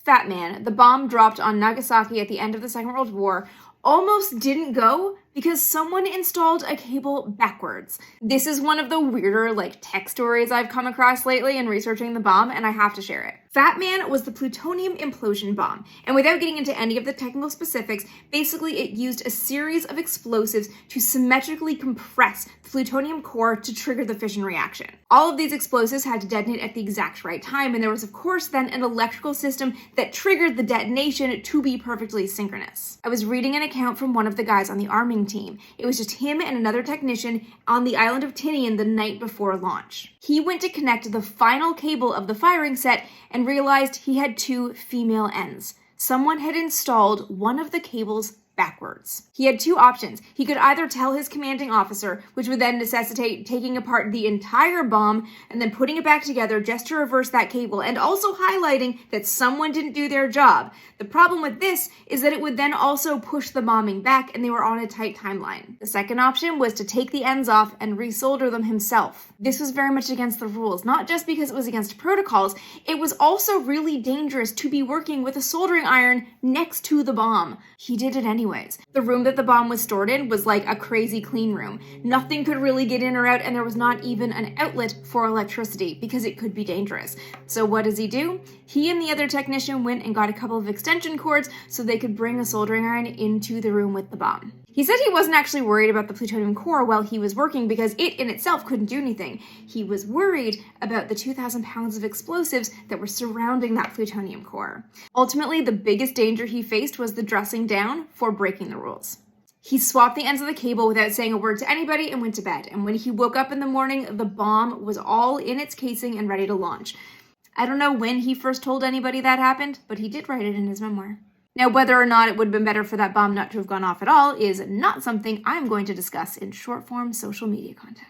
Fat Man, the bomb dropped on Nagasaki at the end of the Second World War, almost didn't go because someone installed a cable backwards. This is one of the weirder, tech stories I've come across lately in researching the bomb, and I have to share it. Fat Man was the plutonium implosion bomb, and without getting into any of the technical specifics, basically it used a series of explosives to symmetrically compress the plutonium core to trigger the fission reaction. All of these explosives had to detonate at the exact right time, and there was of course then an electrical system that triggered the detonation to be perfectly synchronous. I was reading an account from one of the guys on the arming team. It was just him and another technician on the island of Tinian the night before launch. He went to connect the final cable of the firing set and realized he had two female ends. Someone had installed one of the cables backwards. He had two options. He could either tell his commanding officer, which would then necessitate taking apart the entire bomb and then putting it back together just to reverse that cable, and also highlighting that someone didn't do their job. The problem with this is that it would then also push the bombing back, and they were on a tight timeline. The second option was to take the ends off and resolder them himself. This was very much against the rules, not just because it was against protocols, it was also really dangerous to be working with a soldering iron next to the bomb. He did it anyways. The room that the bomb was stored in was like a crazy clean room. Nothing could really get in or out, and there was not even an outlet for electricity because it could be dangerous. So what does he do? He and the other technician went and got a couple of extension cords so they could bring a soldering iron into the room with the bomb. He said he wasn't actually worried about the plutonium core while he was working because it in itself couldn't do anything. He was worried about the 2,000 pounds of explosives that were surrounding that plutonium core. Ultimately, the biggest danger he faced was the dressing down for breaking the rules. He swapped the ends of the cable without saying a word to anybody and went to bed. And when he woke up in the morning, the bomb was all in its casing and ready to launch. I don't know when he first told anybody that happened, but he did write it in his memoir. Now, whether or not it would have been better for that bomb not to have gone off at all is not something I'm going to discuss in short-form social media content.